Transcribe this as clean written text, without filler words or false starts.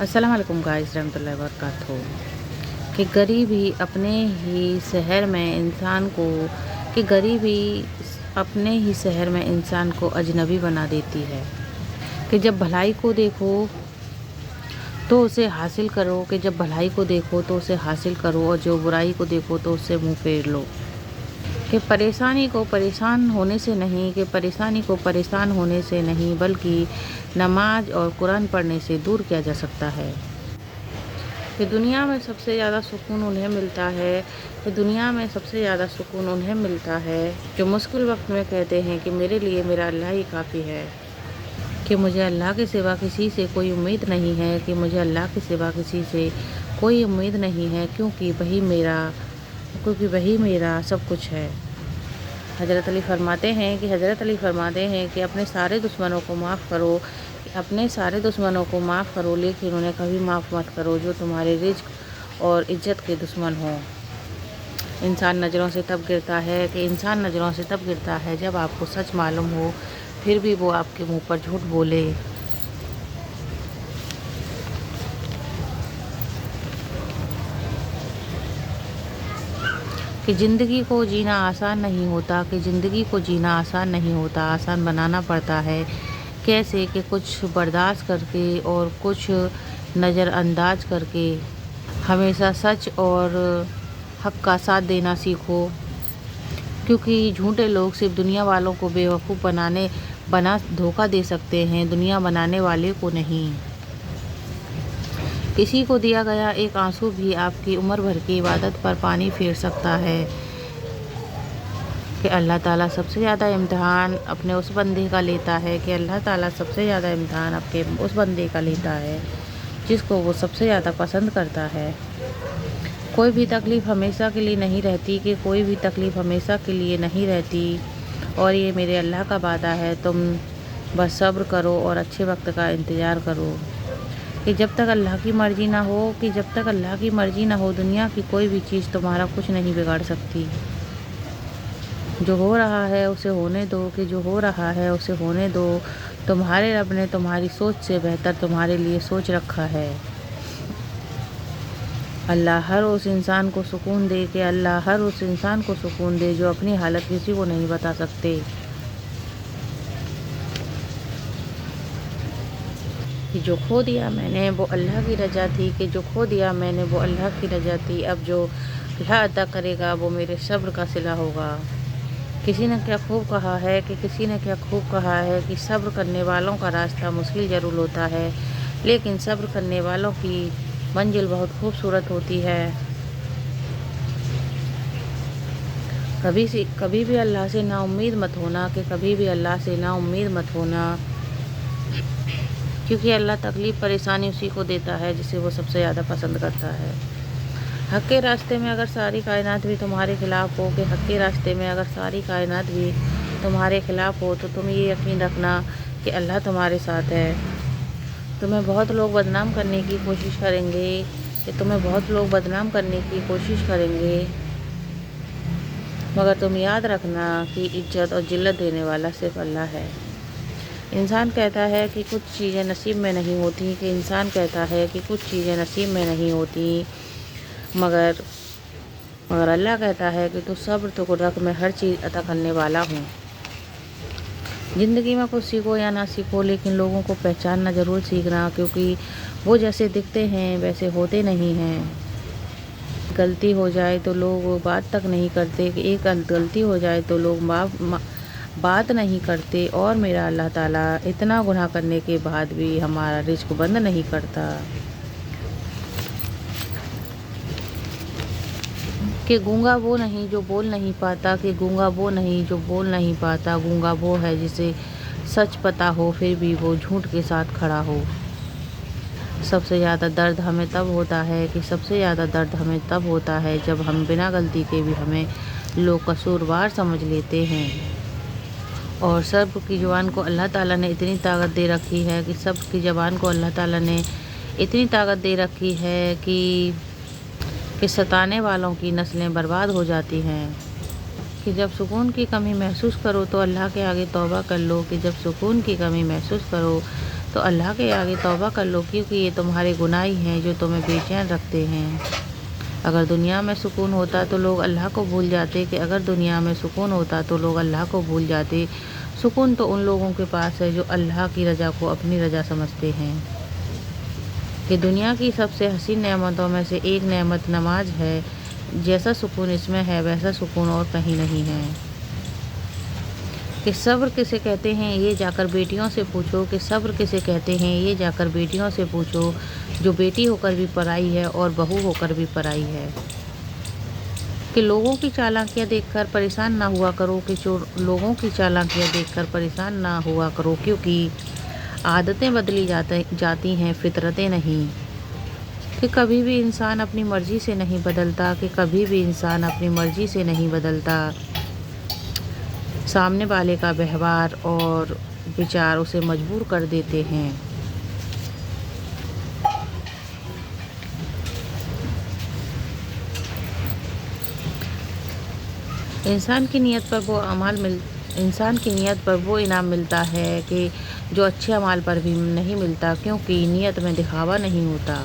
अस्सलाम वालेकुम गाइस रहमतुल्लाहि व बरकातहू। कि गरीबी अपने ही शहर में इंसान को कि गरीबी अपने ही शहर में इंसान को अजनबी बना देती है। कि जब भलाई को देखो तो उसे हासिल करो, कि जब भलाई को देखो तो उसे हासिल करो, और जो बुराई को देखो तो उससे मुंह फेर लो। कि परेशानी को परेशान होने से नहीं, कि परेशानी को परेशान होने से नहीं, बल्कि नमाज और कुरान पढ़ने से दूर किया जा सकता है। कि दुनिया में सबसे ज़्यादा सुकून उन्हें मिलता है कि दुनिया में सबसे ज़्यादा सुकून उन्हें मिलता है जो मुश्किल वक्त में कहते हैं कि मेरे लिए मेरा अल्लाह ही काफ़ी है। कि मुझे अल्लाह के सिवा किसी से कोई उम्मीद नहीं है, कि मुझे अल्लाह के सिवा किसी से कोई उम्मीद नहीं है, क्योंकि वही मेरा सब कुछ है। हज़रत अली फरमाते हैं कि अपने सारे दुश्मनों को माफ़ करो, लेकिन उन्हें कभी माफ़ मत करो जो तुम्हारे रिज़्क़ और इज़्ज़त के दुश्मन हों। इंसान नज़रों से तब गिरता है जब आपको सच मालूम हो, फिर भी वो आपके मुंह पर झूठ बोले। कि ज़िंदगी को जीना आसान नहीं होता, आसान बनाना पड़ता है। कैसे? कि कुछ बर्दाश्त करके और कुछ नज़रअंदाज करके। हमेशा सच और हक़ का साथ देना सीखो, क्योंकि झूठे लोग सिर्फ दुनिया वालों को बेवकूफ़ बना धोखा दे सकते हैं, दुनिया बनाने वाले को नहीं। किसी को दिया गया एक आंसू भी आपकी उम्र भर की इबादत पर पानी फेर सकता है। कि अल्लाह ताला सबसे ज़्यादा इम्तिहान अपने उस बंदे का लेता है जिसको वो सबसे ज़्यादा पसंद करता है। कोई भी तकलीफ़ हमेशा के लिए नहीं रहती, और ये मेरे अल्लाह का वादा है, तुम बस सब्र करो और अच्छे वक्त का इंतज़ार करो। कि जब तक अल्लाह की मर्ज़ी ना हो दुनिया की कोई भी चीज़ तुम्हारा कुछ नहीं बिगाड़ सकती। जो हो रहा है उसे होने दो, तुम्हारे रब ने तुम्हारी सोच से बेहतर तुम्हारे लिए सोच रखा है। अल्लाह हर उस इंसान को सुकून दे जो अपनी हालत किसी को नहीं बता सकते। कि जो खो दिया मैंने वो अल्लाह की रजा थी, अब जो अल्लाह अता करेगा वो मेरे सब्र का सिला होगा। किसी ने क्या खूब कहा है कि सब्र करने वालों का रास्ता मुश्किल ज़रूर होता है, लेकिन सब्र करने वालों की मंजिल बहुत खूबसूरत होती है। कभी भी अल्लाह से नाउम्मीद मत होना, क्योंकि अल्लाह तकलीफ़ परेशानी उसी को देता है जिसे वो सबसे ज़्यादा पसंद करता है। हक़ के रास्ते में अगर सारी कायनात भी तुम्हारे खिलाफ़ हो, तो तुम ये यकीन रखना कि अल्लाह तुम्हारे साथ है। तुम्हें बहुत लोग बदनाम करने की कोशिश करेंगे, मगर तुम याद रखना कि इज़्ज़त और जिल्लत देने वाला सिर्फ अल्लाह है। इंसान कहता है कि कुछ चीज़ें नसीब में नहीं होती, मगर अल्लाह कहता है कि तू सब्र तो रख, मैं हर चीज़ अता करने वाला हूँ। ज़िंदगी में कुछ सीखो या ना सीखो, लेकिन लोगों को पहचानना ज़रूर सीखना, क्योंकि वो जैसे दिखते हैं वैसे होते नहीं हैं। गलती हो जाए तो लोग बात तक नहीं करते, कि एक गलती हो जाए तो लोग बात नहीं करते, और मेरा अल्लाह ताला इतना गुनाह करने के बाद भी हमारा रिज़्क़ बंद नहीं करता। कि गूंगा वो नहीं जो बोल नहीं पाता, गूंगा वो है जिसे सच पता हो फिर भी वो झूठ के साथ खड़ा हो। सबसे ज़्यादा दर्द हमें तब होता है जब हम बिना गलती के भी हमें लोग कसूरवार समझ लेते हैं। और सब्र की ज़ुबान को अल्लाह ताला ने इतनी ताकत दे रखी है कि सताने वालों की नस्लें बर्बाद हो जाती हैं। कि जब सुकून की कमी महसूस करो तो अल्लाह के आगे तौबा कर लो, تو اللہ کے آگے توبہ کر لو، کیونکہ یہ تمہارے گناہ ہی ہیں جو تمہیں بے چین رکھتے ہیں۔ اگر دنیا میں سکون ہوتا تو لوگ اللہ کو بھول جاتے، اگر دنیا میں سکون ہوتا تو لوگ اللہ کو بھول جاتے۔ سکون تو ان لوگوں کے پاس ہے جو اللہ کی رضا کو اپنی رضا سمجھتے ہیں۔ کہ دنیا کی سب سے حسین نعمتوں میں سے ایک نعمت نماز ہے، جیسا سکون اس میں ہے ویسا سکون اور کہیں نہیں ہے۔ کہ صبر کسے کہتے ہیں یہ جا کر بیٹیوں سے پوچھو، کہ صبر کسے کہتے ہیں یہ جا کر بیٹیوں سے پوچھو، جو بیٹی ہو کر بھی پرائی ہے اور بہو ہو کر بھی پرائی ہے۔ کہ لوگوں کی چالاکیاں دیکھ کر پریشان نہ ہوا کرو، لوگوں کی چالاکیاں دیکھ کر پریشان نہ ہوا کرو، کیونکہ عادتیں بدلی جاتی ہیں، فطرتیں نہیں۔ کہ کبھی بھی انسان اپنی مرضی سے نہیں بدلتا، کہ کبھی بھی انسان اپنی مرضی سے نہیں بدلتا۔ سامنے والے کا ویوہار اور وچار اسے مجبور کر دیتے ہیں۔ انسان کی نیت پر وہ انعام ملتا ہے کہ جو اچھے اعمال پر بھی نہیں ملتا، کیونکہ نیت میں دکھاوا نہیں ہوتا۔